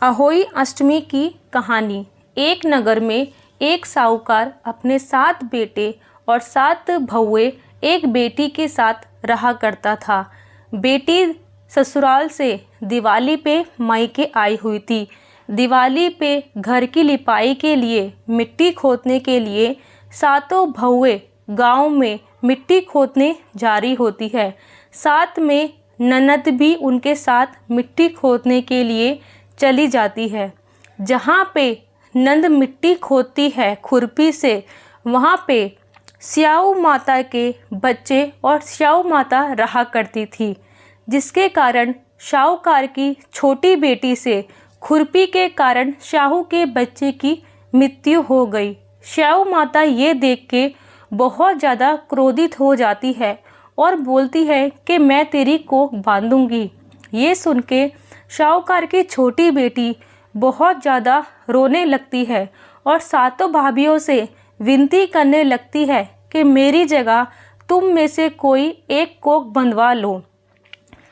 अहोई अष्टमी की कहानी। एक नगर में एक साहूकार अपने 7 बेटे और 7 बहुए एक बेटी के साथ रहा करता था। बेटी ससुराल से दिवाली पे मायके आई हुई थी। दिवाली पे घर की लिपाई के लिए मिट्टी खोदने के लिए 7 बहुए गांव में मिट्टी खोदने जा रही होती है। साथ में ननद भी उनके साथ मिट्टी खोदने के लिए चली जाती है। जहाँ पे नंद मिट्टी खोदती है खुरपी से, वहाँ पे स्याऊ माता के बच्चे और स्याऊ माता रहा करती थी, जिसके कारण साहूकार की छोटी बेटी से खुरपी के कारण शाहू के बच्चे की मृत्यु हो गई। स्याऊ माता ये देख के बहुत ज़्यादा क्रोधित हो जाती है और बोलती है कि मैं तेरी कोख बांधूंगी। ये सुन के साहूकार की छोटी बेटी बहुत ज़्यादा रोने लगती है और 7 भाभियों से विनती करने लगती है कि मेरी जगह तुम में से कोई एक कोख बंधवा लो।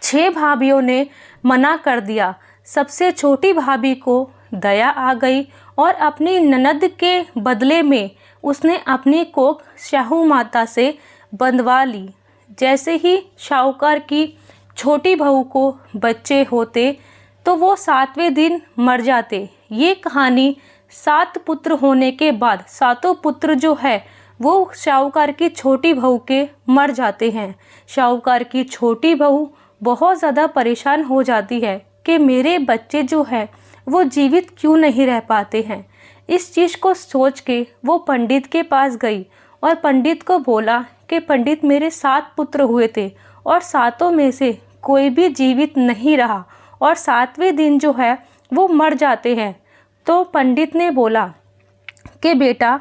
6 भाभियों ने मना कर दिया। सबसे छोटी भाभी को दया आ गई और अपनी ननद के बदले में उसने अपनी कोख शाहू माता से बंधवा ली। जैसे ही साहूकार की छोटी बहू को बच्चे होते तो वो 7वें दिन मर जाते। ये कहानी 7 पुत्र होने के बाद 7 पुत्र जो है वो साहूकार की छोटी बहू के मर जाते हैं। साहूकार की छोटी बहू बहुत ज़्यादा परेशान हो जाती है कि मेरे बच्चे जो है वो जीवित क्यों नहीं रह पाते हैं। इस चीज़ को सोच के वो पंडित के पास गई और पंडित को बोला कि पंडित मेरे 7 पुत्र हुए थे और 7 में से कोई भी जीवित नहीं रहा और 7वें दिन जो है वो मर जाते हैं। तो पंडित ने बोला कि बेटा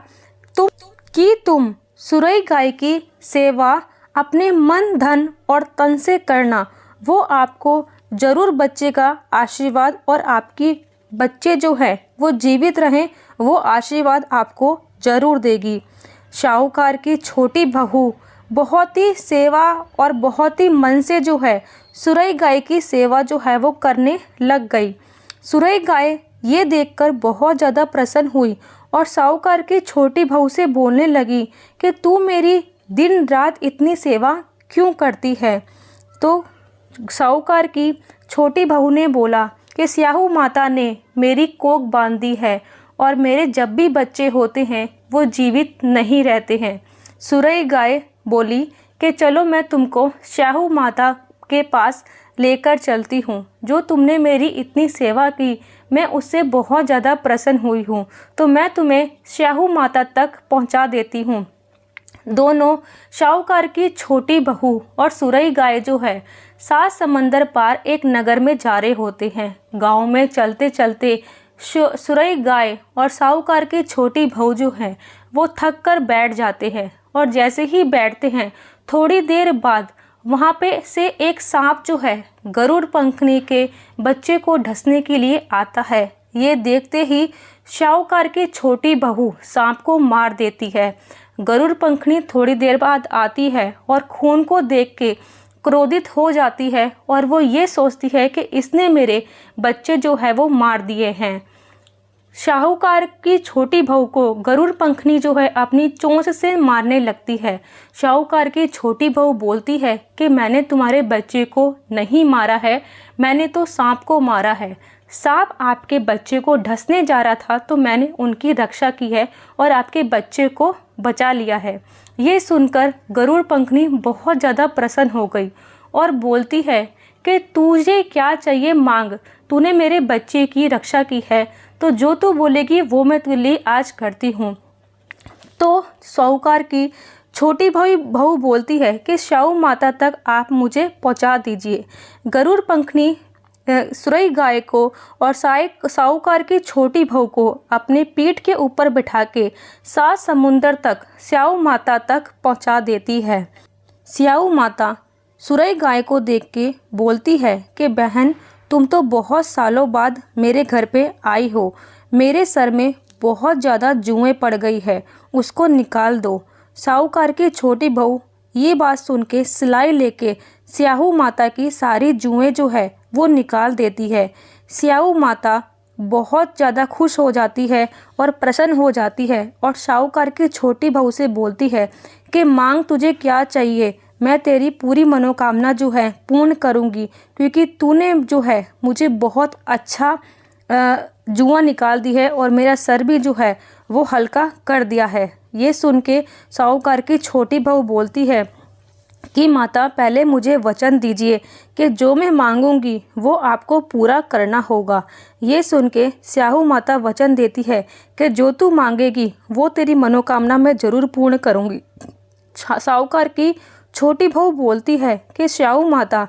तुम सुरई गाय की सेवा अपने मन धन और तन से करना, वो आपको जरूर बच्चे का आशीर्वाद और आपकी बच्चे जो है वो जीवित रहें वो आशीर्वाद आपको जरूर देगी। साहूकार की छोटी बहू बहुत ही सेवा और बहुत ही मन से जो है सुरई गाय की सेवा जो है वो करने लग गई। सुरई गाय ये देखकर बहुत ज़्यादा प्रसन्न हुई और साहूकार की छोटी बहू से बोलने लगी कि तू मेरी दिन रात इतनी सेवा क्यों करती है। तो साहूकार की छोटी बहू ने बोला कि स्याहू माता ने मेरी कोख बांध दी है और मेरे जब भी बच्चे होते हैं वो जीवित नहीं रहते हैं। सुरई गाय बोली कि चलो मैं तुमको स्याहू माता के पास लेकर चलती हूँ। जो तुमने मेरी इतनी सेवा की मैं उससे बहुत ज़्यादा प्रसन्न हुई हूँ, तो मैं तुम्हें स्याहू माता तक पहुँचा देती हूँ। दोनों साहूकार की छोटी बहू और सुरई गाय जो है 7 समंदर पार एक नगर में जा रहे होते हैं। गांव में चलते चलते सुरई गाय और साहूकार की छोटी बहू जो है वो थक कर बैठ जाते हैं और जैसे ही बैठते हैं थोड़ी देर बाद वहाँ पे से एक सांप जो है गरुड़ पंखनी के बच्चे को ढसने के लिए आता है। ये देखते ही साहूकार की छोटी बहू सांप को मार देती है। गरुड़ पंखनी थोड़ी देर बाद आती है और खून को देख के क्रोधित हो जाती है और वो ये सोचती है कि इसने मेरे बच्चे जो है वो मार दिए हैं। साहूकार की छोटी बहू को गरुड़ पंखनी जो है अपनी चोंच से मारने लगती है। साहूकार की छोटी बहू बोलती है कि मैंने तुम्हारे बच्चे को नहीं मारा है, मैंने तो सांप को मारा है। सांप आपके बच्चे को ढसने जा रहा था तो मैंने उनकी रक्षा की है और आपके बच्चे को बचा लिया है। ये सुनकर गरुड़ पंखनी बहुत ज़्यादा प्रसन्न हो गई और बोलती है कि तुझे क्या चाहिए मांग, तूने मेरे बच्चे की रक्षा की है तो जो तू बोलेगी वो मैं तेरे लिए आज करती हूँ। तो साहूकार की छोटी बहू बोलती है कि स्याहू माता तक आप मुझे पहुँचा दीजिए। गरुड़ पंखनी सुरई गाय को और साहूकार की छोटी बहू को अपने पीठ के ऊपर बिठा के 7 समुंदर तक स्याहू माता तक पहुँचा देती है। स्याहू माता सुरई गाय को देख के बोलती है कि बहन तुम तो बहुत सालों बाद मेरे घर पे आई हो, मेरे सर में बहुत ज़्यादा जुएं पड़ गई है, उसको निकाल दो। साहूकार की छोटी बहू ये बात सुन के सिलाई लेके स्याहू माता की सारी जुएं जो है वो निकाल देती है। स्याहू माता बहुत ज़्यादा खुश हो जाती है और प्रसन्न हो जाती है और साहूकार की छोटी बहू से बोलती है कि मांग तुझे क्या चाहिए, मैं तेरी पूरी मनोकामना जो है पूर्ण करूँगी, क्योंकि तूने जो है मुझे बहुत अच्छा जुआ निकाल दी है और मेरा सर भी जो है वो हल्का कर दिया है। ये सुन के साहूकार की छोटी बहू बोलती है कि माता पहले मुझे वचन दीजिए कि जो मैं मांगूंगी वो आपको पूरा करना होगा। ये सुन के स्याहू माता वचन देती है कि जो तू मांगेगी वो तेरी मनोकामना मैं ज़रूर पूर्ण करूंगी। साहूकार की छोटी बहू बोलती है कि स्याहू माता,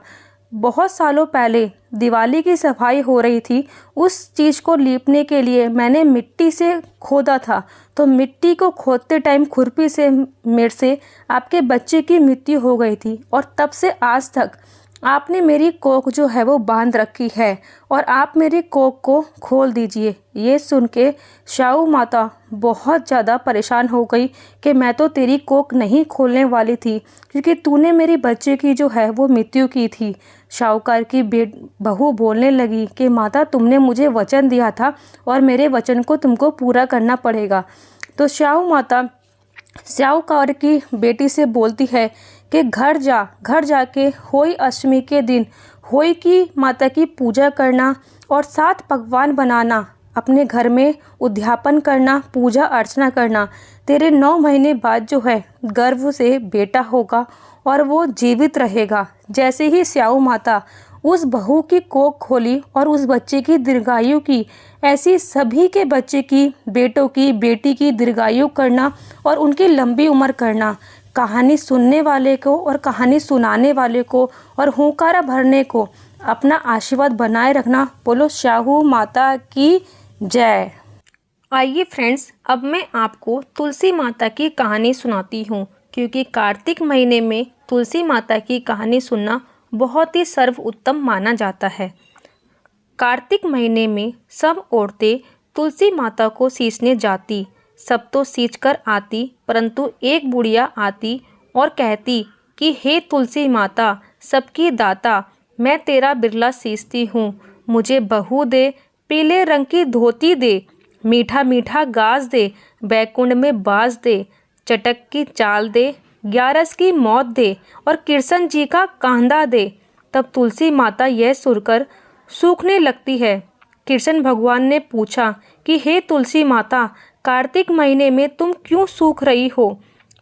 बहुत सालों पहले दिवाली की सफाई हो रही थी, उस चीज़ को लीपने के लिए मैंने मिट्टी से खोदा था, तो मिट्टी को खोदते टाइम खुरपी से मेरे से आपके बच्चे की मृत्यु हो गई थी और तब से आज तक आपने मेरी कोख जो है वो बांध रखी है और आप मेरी कोख को खोल दीजिए। ये सुन के स्याहू माता बहुत ज़्यादा परेशान हो गई कि मैं तो तेरी कोख नहीं खोलने वाली थी, क्योंकि तूने मेरे बच्चे की जो है वो मृत्यु की थी। साहूकार की बहू बोलने लगी कि माता तुमने मुझे वचन दिया था और मेरे वचन को तुमको पूरा करना पड़ेगा। तो स्याहू माता साहूकार की बेटी से बोलती है कि घर जाके होई अष्टमी के दिन होई की माता की पूजा करना और 7 पकवान बनाना, अपने घर में उद्यापन करना, पूजा अर्चना करना। तेरे 9 महीने बाद जो है गर्भ से बेटा होगा और वो जीवित रहेगा। जैसे ही स्याहू माता उस बहू की कोख खोली और उस बच्चे की दीर्घायु की, ऐसी सभी के बच्चे की, बेटों की, बेटी की दीर्घायु करना और उनकी लंबी उम्र करना। कहानी सुनने वाले को और कहानी सुनाने वाले को और हुंकारा भरने को अपना आशीर्वाद बनाए रखना। बोलो स्याहू माता की जय। आइए फ्रेंड्स, अब मैं आपको तुलसी माता की कहानी सुनाती हूँ, क्योंकि कार्तिक महीने में तुलसी माता की कहानी सुनना बहुत ही सर्वोत्तम माना जाता है। कार्तिक महीने में सब औरतें तुलसी माता को सींचने जाती। सब तो सींच कर आती, परंतु एक बुढ़िया आती और कहती कि हे तुलसी माता, सबकी दाता, मैं तेरा बिरला सींचती हूँ, मुझे बहू दे, पीले रंग की धोती दे, मीठा मीठा गाज दे, बैकुंठ में बाज दे, चटक की चाल दे, 11 की मौत दे और कृष्ण जी का कांधा दे। तब तुलसी माता यह सुनकर सूखने लगती है। कृष्ण भगवान ने पूछा कि हे तुलसी माता, कार्तिक महीने में तुम क्यों सूख रही हो?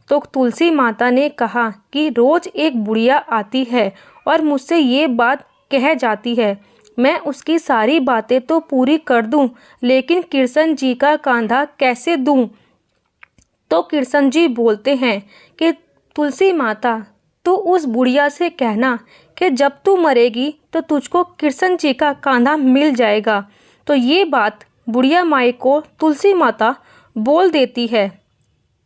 तो तुलसी माता ने कहा कि रोज एक बुढ़िया आती है और मुझसे ये बात कह जाती है, मैं उसकी सारी बातें तो पूरी कर दूं, लेकिन कृष्ण जी का कांधा कैसे दूं? तो कृष्ण जी बोलते हैं कि तुलसी माता, तो उस बुढ़िया से कहना कि जब तू मरेगी तो तुझको कृष्ण जी का कांधा मिल जाएगा। तो ये बात बुढ़िया माई को तुलसी माता बोल देती है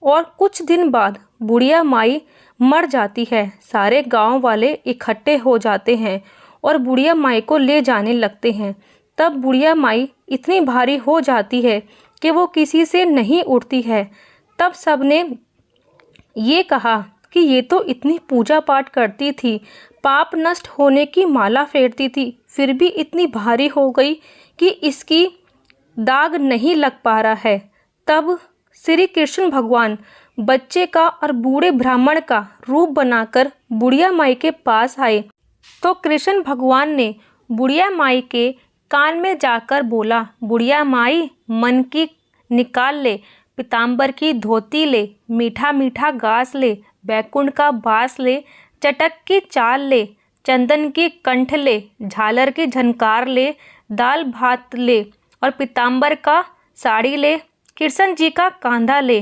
और कुछ दिन बाद बुढ़िया माई मर जाती है। सारे गांव वाले इकट्ठे हो जाते हैं और बुढ़िया माई को ले जाने लगते हैं। तब बुढ़िया माई इतनी भारी हो जाती है कि वो किसी से नहीं उठती है। तब सबने ये कहा कि ये तो इतनी पूजा पाठ करती थी, पाप नष्ट होने की माला फेरती थी, फिर भी इतनी भारी हो गई कि इसकी दाग नहीं लग पा रहा है। तब श्री कृष्ण भगवान बच्चे का और बूढ़े ब्राह्मण का रूप बनाकर बुढ़िया माई के पास आए। तो कृष्ण भगवान ने बुढ़िया माई के कान में जाकर बोला, बुढ़िया माई, मन की निकाल ले, पीताम्बर की धोती ले, मीठा मीठा घास ले, बैकुंठ का बास ले, चटक की चाल ले, चंदन की कंठ ले, झालर की झनकार ले, दाल भात ले और पीताम्बर का साड़ी ले, कृष्ण जी का कांधा ले।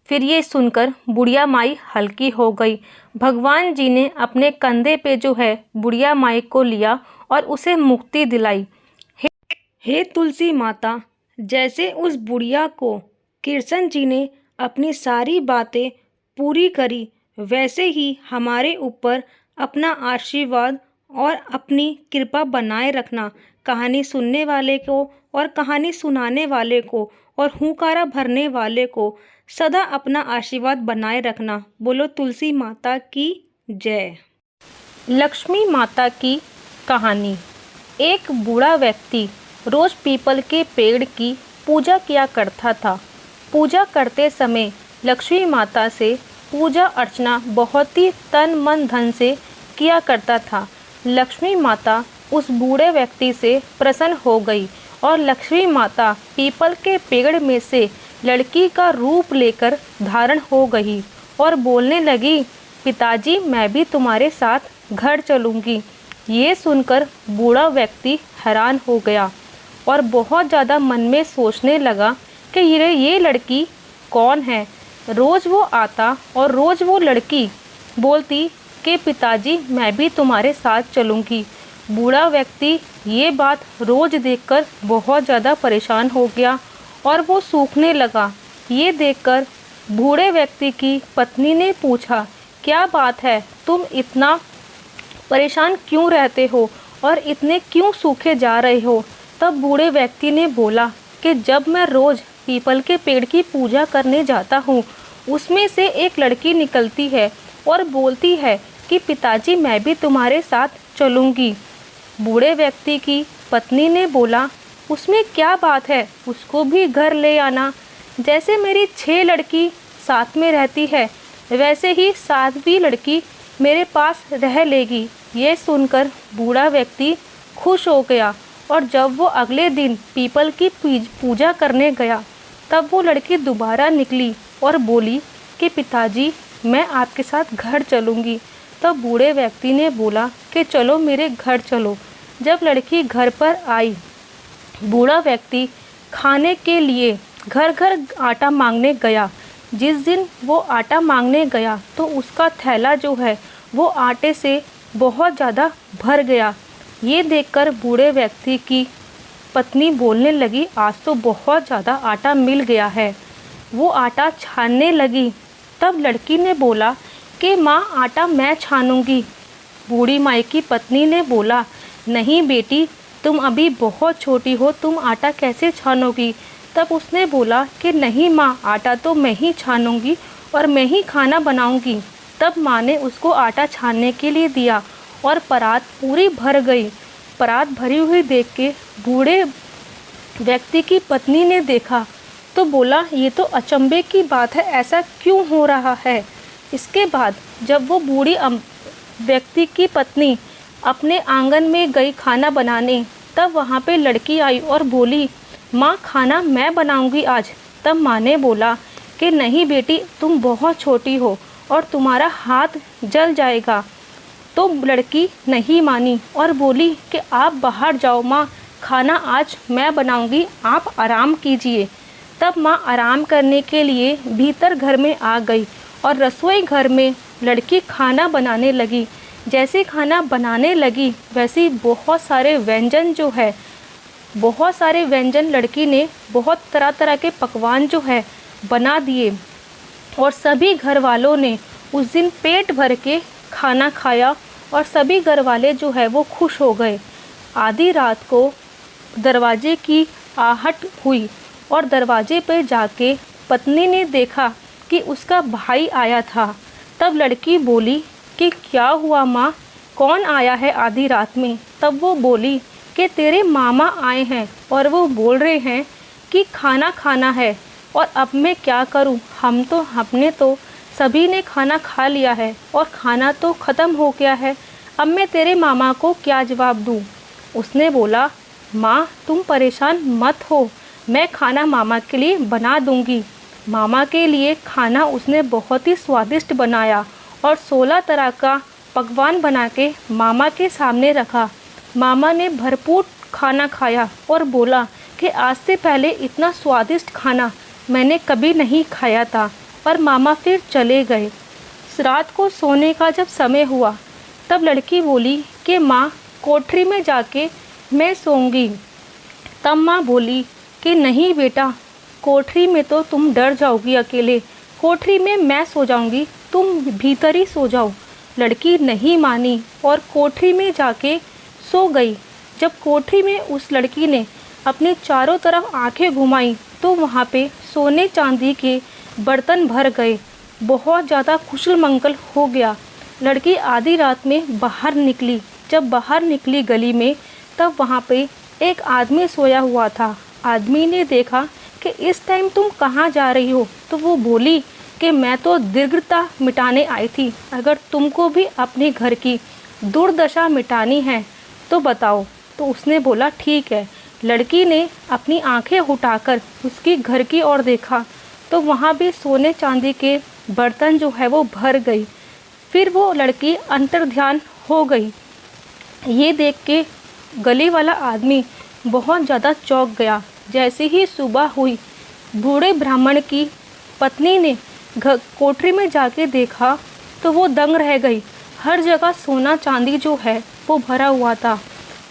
फिर ये सुनकर बुढ़िया माई हल्की हो गई। भगवान जी ने अपने कंधे पे जो है बुढ़िया माई को लिया और उसे मुक्ति दिलाई। हे तुलसी माता, जैसे उस बुढ़िया को कृष्ण जी ने अपनी सारी बातें पूरी करी, वैसे ही हमारे ऊपर अपना आशीर्वाद और अपनी कृपा बनाए रखना। कहानी सुनने वाले को और कहानी सुनाने वाले को और हुंकारा भरने वाले को सदा अपना आशीर्वाद बनाए रखना। बोलो तुलसी माता की जय। लक्ष्मी माता की कहानी। एक बूढ़ा व्यक्ति रोज़ पीपल के पेड़ की पूजा किया करता था। पूजा करते समय लक्ष्मी माता से पूजा अर्चना बहुत ही तन मन धन से किया करता था। लक्ष्मी माता उस बूढ़े व्यक्ति से प्रसन्न हो गई और लक्ष्मी माता पीपल के पेड़ में से लड़की का रूप लेकर धारण हो गई और बोलने लगी, पिताजी मैं भी तुम्हारे साथ घर चलूँगी। ये सुनकर बूढ़ा व्यक्ति हैरान हो गया और बहुत ज़्यादा मन में सोचने लगा कि ये लड़की कौन है। रोज़ वो आता और रोज़ वो लड़की बोलती कि पिताजी मैं भी तुम्हारे साथ चलूँगी। बूढ़ा व्यक्ति ये बात रोज़ देखकर बहुत ज़्यादा परेशान हो गया और वो सूखने लगा। ये देखकर बूढ़े व्यक्ति की पत्नी ने पूछा, क्या बात है, तुम इतना परेशान क्यों रहते हो और इतने क्यों सूखे जा रहे हो। तब बूढ़े व्यक्ति ने बोला कि जब मैं रोज़ पीपल के पेड़ की पूजा करने जाता हूँ, उसमें से एक लड़की निकलती है और बोलती है कि पिताजी मैं भी तुम्हारे साथ चलूँगी। बूढ़े व्यक्ति की पत्नी ने बोला, उसमें क्या बात है, उसको भी घर ले आना। जैसे मेरी 6 लड़की साथ में रहती है, वैसे ही 7वीं लड़की मेरे पास रह लेगी। ये सुनकर बूढ़ा व्यक्ति खुश हो गया और जब वो अगले दिन पीपल की पूजा करने गया, तब वो लड़की दोबारा निकली और बोली कि पिताजी मैं आपके साथ घर चलूँगी। तब बूढ़े व्यक्ति ने बोला कि चलो मेरे घर चलो। जब लड़की घर पर आई, बूढ़ा व्यक्ति खाने के लिए घर घर आटा मांगने गया। जिस दिन वो आटा मांगने गया तो उसका थैला जो है वो आटे से बहुत ज़्यादा भर गया। ये देखकर बूढ़े व्यक्ति की पत्नी बोलने लगी, आज तो बहुत ज़्यादा आटा मिल गया है। वो आटा छानने लगी। तब लड़की ने बोला कि माँ आटा मैं छानूंगी। बूढ़ी माई की पत्नी ने बोला, नहीं बेटी तुम अभी बहुत छोटी हो, तुम आटा कैसे छानोगी। तब उसने बोला कि नहीं माँ, आटा तो मैं ही छानूंगी और मैं ही खाना बनाऊंगी। तब माँ ने उसको आटा छानने के लिए दिया और परात पूरी भर गई। परात भरी हुई देख के बूढ़े व्यक्ति की पत्नी ने देखा तो बोला, ये तो अचंभे की बात है, ऐसा क्यों हो रहा है। इसके बाद जब वो बूढ़ी व्यक्ति की पत्नी अपने आंगन में गई खाना बनाने, तब वहाँ पे लड़की आई और बोली, माँ खाना मैं बनाऊंगी आज। तब माँ ने बोला कि नहीं बेटी, तुम बहुत छोटी हो और तुम्हारा हाथ जल जाएगा। तो लड़की नहीं मानी और बोली कि आप बाहर जाओ माँ, खाना आज मैं बनाऊंगी, आप आराम कीजिए। तब माँ आराम करने के लिए भीतर घर में आ गई और रसोई घर में लड़की खाना बनाने लगी। जैसे खाना बनाने लगी वैसे बहुत सारे व्यंजन लड़की ने बहुत तरह तरह के पकवान जो है बना दिए और सभी घर वालों ने उस दिन पेट भर के खाना खाया और सभी घर वाले जो है वो खुश हो गए। आधी रात को दरवाजे की आहट हुई और दरवाजे पर जाके पत्नी ने देखा कि उसका भाई आया था। तब लड़की बोली कि क्या हुआ माँ, कौन आया है आधी रात में। तब वो बोली कि तेरे मामा आए हैं और वो बोल रहे हैं कि खाना खाना है और अब मैं क्या करूं, हमने तो सभी ने खाना खा लिया है और खाना तो ख़त्म हो गया है, अब मैं तेरे मामा को क्या जवाब दूं। उसने बोला, माँ तुम परेशान मत हो, मैं खाना मामा के लिए बना दूंगी। मामा के लिए खाना उसने बहुत ही स्वादिष्ट बनाया और 16 तरह का पकवान बना के मामा के सामने रखा। मामा ने भरपूर खाना खाया और बोला कि आज से पहले इतना स्वादिष्ट खाना मैंने कभी नहीं खाया था, और मामा फिर चले गए। रात को सोने का जब समय हुआ तब लड़की बोली कि माँ कोठरी में जाके मैं सोऊंगी। तब माँ बोली कि नहीं बेटा, कोठरी में तो तुम डर जाओगी अकेले, कोठरी में मैं सो जाऊंगी, तुम भीतर ही सो जाओ। लड़की नहीं मानी और कोठरी में जाके सो गई। जब कोठरी में उस लड़की ने अपने चारों तरफ आंखें घुमाई तो वहाँ पे सोने चांदी के बर्तन भर गए। बहुत ज़्यादा कुशल मंगल हो गया। लड़की आधी रात में बाहर निकली। जब बाहर निकली गली में, तब वहाँ पे एक आदमी सोया हुआ था। आदमी ने देखा कि इस टाइम तुम कहाँ जा रही हो, तो वो बोली कि मैं तो दरिद्रता मिटाने आई थी, अगर तुमको भी अपने घर की दुर्दशा मिटानी है तो बताओ। तो उसने बोला ठीक है। लड़की ने अपनी आंखें उठाकर उसकी घर की ओर देखा तो वहाँ भी सोने चांदी के बर्तन जो है वो भर गई। फिर वो लड़की अंतर्ध्यान हो गई। ये देख के गली वाला आदमी बहुत ज़्यादा चौंक गया। जैसे ही सुबह हुई, बूढ़े ब्राह्मण की पत्नी ने कोठरी में जाके देखा तो वो दंग रह गई। हर जगह सोना चांदी जो है वो भरा हुआ था,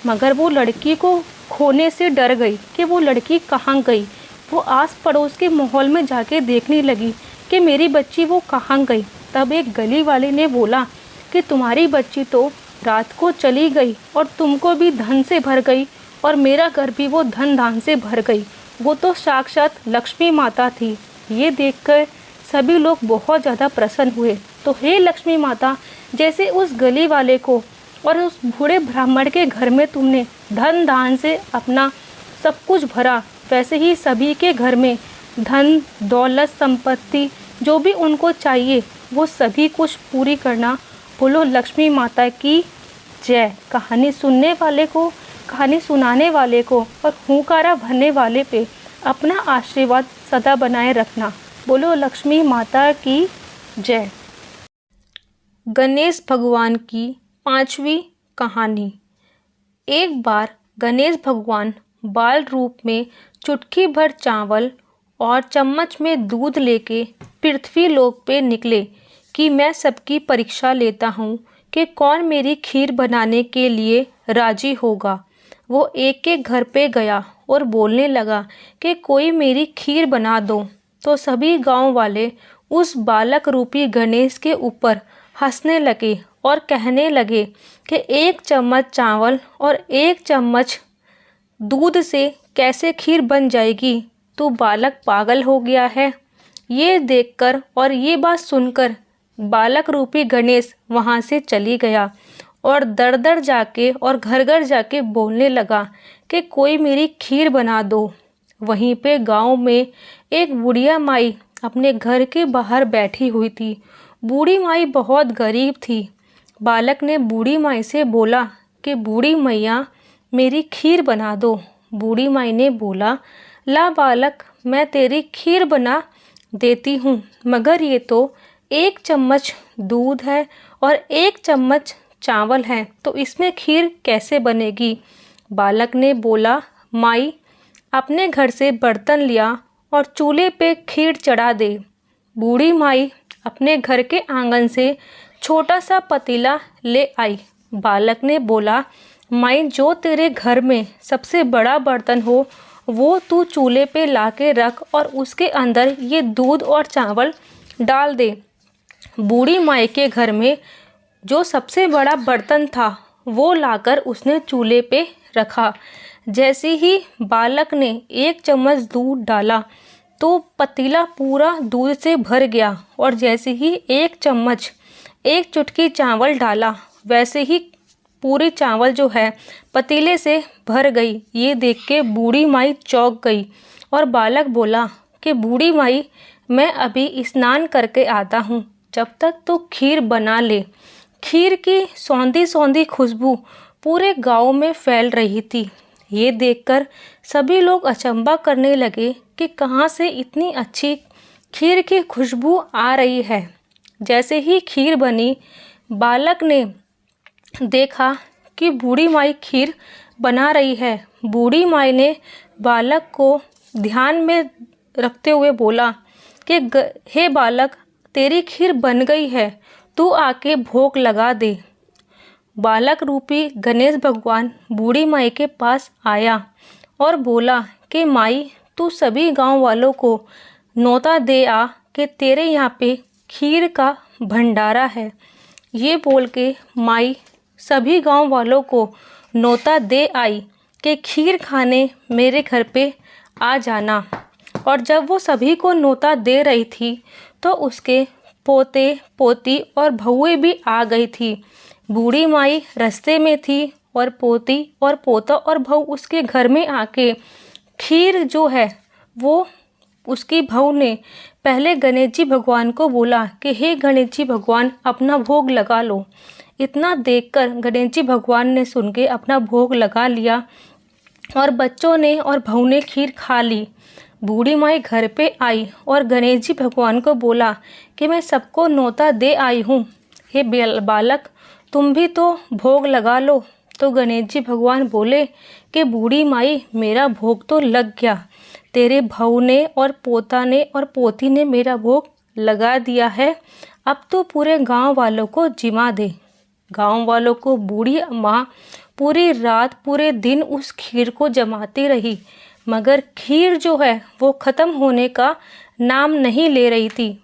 मगर वो लड़की को खोने से डर गई कि वो लड़की कहाँ गई। वो आस पड़ोस के माहौल में जाके देखने लगी कि मेरी बच्ची वो कहाँ गई। तब एक गली वाले ने बोला कि तुम्हारी बच्ची तो रात को चली गई और तुमको भी धन से भर गई और मेरा घर भी वो धन धान से भर गई। वो तो साक्षात लक्ष्मी माता थी। ये देखकर सभी लोग बहुत ज़्यादा प्रसन्न हुए। तो हे लक्ष्मी माता, जैसे उस गली वाले को और उस बूढ़े ब्राह्मण के घर में तुमने धन दान से अपना सब कुछ भरा, वैसे ही सभी के घर में धन दौलत संपत्ति जो भी उनको चाहिए वो सभी कुछ पूरी करना। बोलो लक्ष्मी माता की जय। कहानी सुनने वाले को, कहानी सुनाने वाले को और हुंकारा भरने वाले पे अपना आशीर्वाद सदा बनाए रखना। बोलो लक्ष्मी माता की जय। गणेश भगवान की 5वीं कहानी। एक बार गणेश भगवान बाल रूप में चुटकी भर चावल और चम्मच में दूध लेके पृथ्वी लोक पे निकले कि मैं सबकी परीक्षा लेता हूँ कि कौन मेरी खीर बनाने के लिए राजी होगा। वो एक एक घर पे गया और बोलने लगा कि कोई मेरी खीर बना दो। तो सभी गांव वाले उस बालक रूपी गणेश के ऊपर हंसने लगे और कहने लगे कि 1 चम्मच चावल और 1 चम्मच दूध से कैसे खीर बन जाएगी, तू बालक पागल हो गया है। ये देखकर और ये बात सुनकर बालक रूपी गणेश वहाँ से चली गया और दर दर जाके और घर घर जाके बोलने लगा कि कोई मेरी खीर बना दो। वहीं पे गांव में एक बुढ़िया माई अपने घर के बाहर बैठी हुई थी। बूढ़ी माई बहुत गरीब थी। बालक ने बूढ़ी माई से बोला कि बूढ़ी मैया मेरी खीर बना दो। बूढ़ी माई ने बोला ला बालक, मैं तेरी खीर बना देती हूँ, मगर ये तो 1 चम्मच दूध है और 1 चम्मच चावल है, तो इसमें खीर कैसे बनेगी। बालक ने बोला माई अपने घर से बर्तन लिया और चूल्हे पे खीर चढ़ा दे। बूढ़ी माई अपने घर के आंगन से छोटा सा पतीला ले आई। बालक ने बोला माई जो तेरे घर में सबसे बड़ा बर्तन हो वो तू चूल्हे पे ला के रख और उसके अंदर ये दूध और चावल डाल दे। बूढ़ी माई के घर में जो सबसे बड़ा बर्तन था वो लाकर उसने चूल्हे पे रखा। जैसे ही बालक ने 1 चम्मच दूध डाला तो पतीला पूरा दूध से भर गया और जैसे ही 1 चम्मच 1 चुटकी चावल डाला वैसे ही पूरी चावल जो है पतीले से भर गई। ये देख के बूढ़ी माई चौंक गई और बालक बोला कि बूढ़ी माई मैं अभी स्नान करके आता हूँ, जब तक तो खीर बना ले। खीर की सौंधी सौंधी खुशबू पूरे गांव में फैल रही थी। ये देखकर सभी लोग अचंभा करने लगे कि कहाँ से इतनी अच्छी खीर की खुशबू आ रही है। जैसे ही खीर बनी, बालक ने देखा कि बूढ़ी माई खीर बना रही है। बूढ़ी माई ने बालक को ध्यान में रखते हुए बोला कि हे बालक, तेरी खीर बन गई है, तू आके भोग लगा दे। बालक रूपी गणेश भगवान बूढ़ी माई के पास आया और बोला कि माई तू सभी गांव वालों को न्योता दे आ कि तेरे यहाँ पे खीर का भंडारा है। ये बोल के माई सभी गांव वालों को न्योता दे आई कि खीर खाने मेरे घर पे आ जाना। और जब वो सभी को न्योता दे रही थी तो उसके पोते पोती और बहुएं भी आ गई थी। बूढ़ी माई रास्ते में थी और पोती और पोता और बहू उसके घर में आके खीर जो है वो उसकी बहू ने पहले गणेश जी भगवान को बोला कि हे गणेश जी भगवान अपना भोग लगा लो। इतना देखकर गणेश जी भगवान ने सुन के अपना भोग लगा लिया और बच्चों ने और बहू ने खीर खा ली। बूढ़ी माई घर पे आई और गणेश जी भगवान को बोला कि मैं सबको न्योता दे आई हूँ, हे बालक तुम भी तो भोग लगा लो। तो गणेश जी भगवान बोले कि बूढ़ी माई मेरा भोग तो लग गया, तेरे बहू ने और पोता ने और पोती ने मेरा भोग लगा दिया है, अब तो पूरे गांव वालों को जिमा दे। गांव वालों को बूढ़ी माँ पूरी रात पूरे दिन उस खीर को जमाती रही, मगर खीर जो है वो ख़त्म होने का नाम नहीं ले रही थी।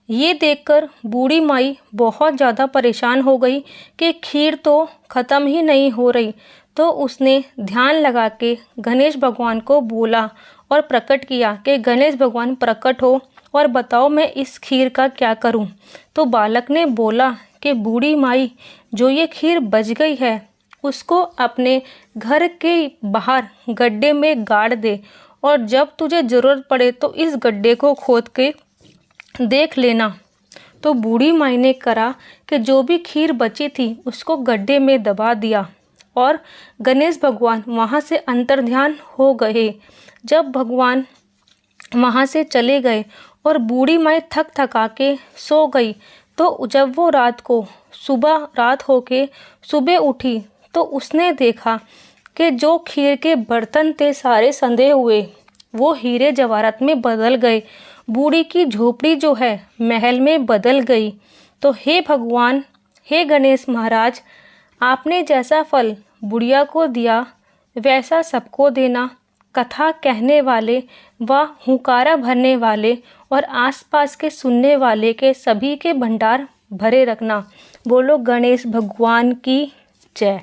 ये देखकर बूढ़ी माई बहुत ज़्यादा परेशान हो गई कि खीर तो ख़त्म ही नहीं हो रही। तो उसने ध्यान लगा के गणेश भगवान को बोला और प्रकट किया कि गणेश भगवान प्रकट हो और बताओ मैं इस खीर का क्या करूं। तो बालक ने बोला कि बूढ़ी माई जो ये खीर बच गई है उसको अपने घर के बाहर गड्ढे में गाड़ दे और जब तुझे ज़रूरत पड़े तो इस गड्ढे को खोद के देख लेना। तो बूढ़ी माई ने करा कि जो भी खीर बची थी उसको गड्ढे में दबा दिया और गणेश भगवान वहाँ से अंतर्ध्यान हो गए। जब भगवान वहाँ से चले गए और बूढ़ी माई थक थका के सो गई, तो जब वो रात होके सुबह उठी तो उसने देखा कि जो खीर के बर्तन थे सारे संधे हुए वो हीरे जवाहरात में बदल गए। बूढ़ी की झोपड़ी जो है महल में बदल गई। तो हे भगवान, हे गणेश महाराज, आपने जैसा फल बुढ़िया को दिया वैसा सबको देना। कथा कहने वाले व हुंकारा भरने वाले और आसपास के सुनने वाले के सभी के भंडार भरे रखना। बोलो गणेश भगवान की जय।